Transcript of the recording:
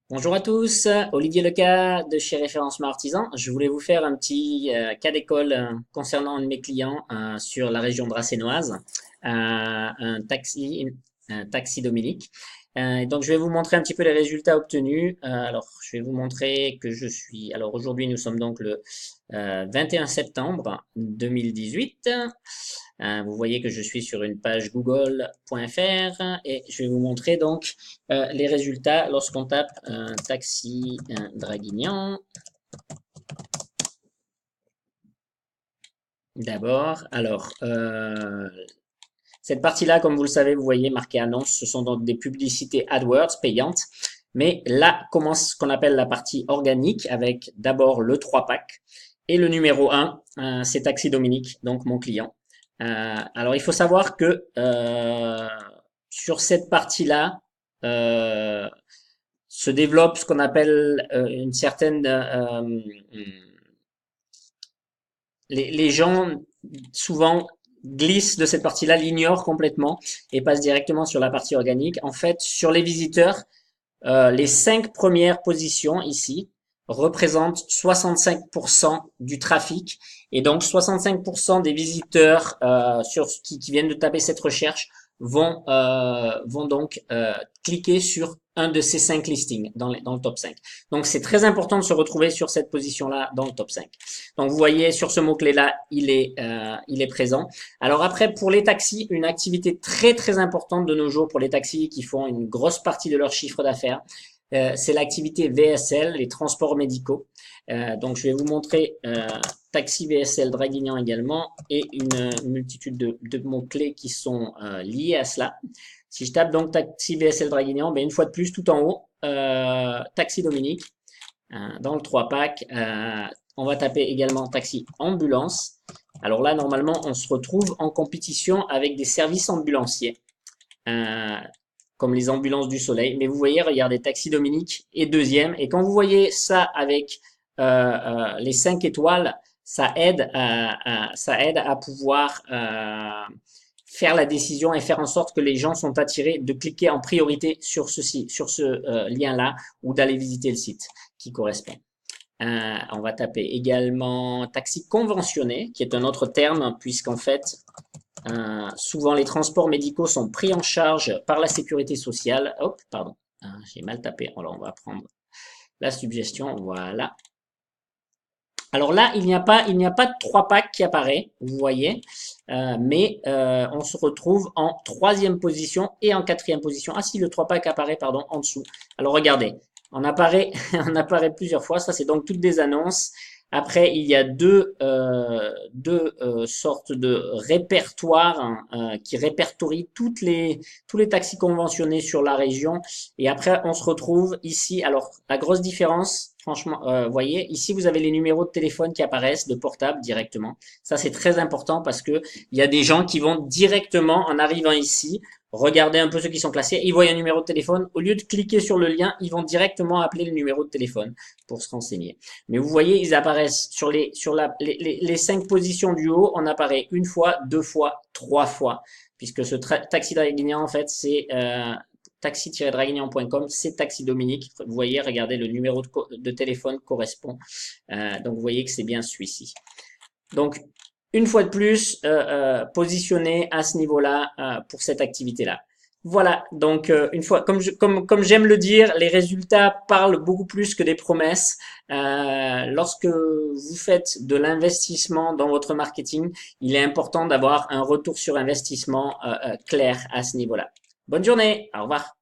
Bonjour à tous, Olivier Leca de chez Référencement Artisan. Je voulais vous faire un petit cas d'école concernant un de mes clients sur la région drassaianoise, un taxi Dominique. Donc je vais vous montrer un petit peu les résultats obtenus. Alors je vais vous montrer que je suis. Alors aujourd'hui nous sommes donc le 21 septembre 2018. Vous voyez que je suis sur une page google.fr et je vais vous montrer donc les résultats lorsqu'on tape un taxi Draguignan. D'abord, alors, cette partie-là, comme vous le savez, vous voyez marqué annonce, ce sont donc des publicités AdWords payantes. Mais là commence ce qu'on appelle la partie organique avec d'abord le 3 pack et le numéro 1, c'est Taxi Dominique, donc mon client. Alors il faut savoir que sur cette partie-là se développe ce qu'on appelle une certaine les gens souvent glissent de cette partie-là, l'ignorent complètement et passent directement sur la partie organique. En fait, sur les visiteurs, les 5 premières positions ici représentent 65% du trafic et donc 65% des visiteurs qui viennent de taper cette recherche vont donc cliquer sur un de ces 5 listings dans le top 5. Donc c'est très important de se retrouver sur cette position-là dans le top 5. Donc vous voyez sur ce mot-clé-là, il est présent. Alors après, pour les taxis, une activité très très importante de nos jours pour les taxis qui font une grosse partie de leur chiffre d'affaires, c'est l'activité VSL, les transports médicaux. Donc je vais vous montrer taxi VSL Draguignan également et une multitude de mots-clés qui sont liés à cela. Si je tape donc taxi VSL Draguignan, ben une fois de plus, tout en haut, taxi Dominique, dans le 3 pack, on va taper également taxi ambulance. Alors là, normalement, on se retrouve en compétition avec des services ambulanciers, comme les ambulances du soleil. Mais vous voyez, regardez, taxi Dominique est deuxième. Et quand vous voyez ça avec les 5 étoiles, ça aide à pouvoir faire la décision et faire en sorte que les gens sont attirés de cliquer en priorité sur ce lien-là ou d'aller visiter le site qui correspond. On va taper également taxi conventionné, qui est un autre terme, puisqu'en fait, souvent les transports médicaux sont pris en charge par la sécurité sociale. Hop, pardon, j'ai mal tapé. Alors on va prendre la suggestion, voilà. Alors là, il n'y a pas de 3 packs qui apparaît, vous voyez, mais on se retrouve en 3e position et en 4e position. Ah si, le 3 pack apparaît, pardon, en dessous. Alors regardez, on apparaît, on apparaît plusieurs fois. Ça, c'est donc toutes des annonces. Après, il y a deux sortes de répertoires qui répertorient tous les taxis conventionnés sur la région. Et après, on se retrouve ici. Alors, la grosse différence, franchement, voyez, ici, vous avez les numéros de téléphone qui apparaissent de portable directement. Ça, c'est très important parce que il y a des gens qui vont directement, en arrivant ici, regarder un peu ceux qui sont classés. Ils voient un numéro de téléphone. Au lieu de cliquer sur le lien, ils vont directement appeler le numéro de téléphone pour se renseigner. Mais vous voyez, ils apparaissent sur les 5 positions du haut. On apparaît une fois, 2 fois, 3 fois, puisque ce taxi Draguignan, en fait, c'est taxi-draguignan.com, c'est Taxi Dominique. Vous voyez, regardez, le numéro de téléphone correspond. Donc, vous voyez que c'est bien celui-ci. Donc, une fois de plus, positionné à ce niveau-là pour cette activité-là. Voilà, donc une fois, comme j'aime le dire, les résultats parlent beaucoup plus que des promesses. Lorsque vous faites de l'investissement dans votre marketing, il est important d'avoir un retour sur investissement clair à ce niveau-là. Bonne journée, au revoir.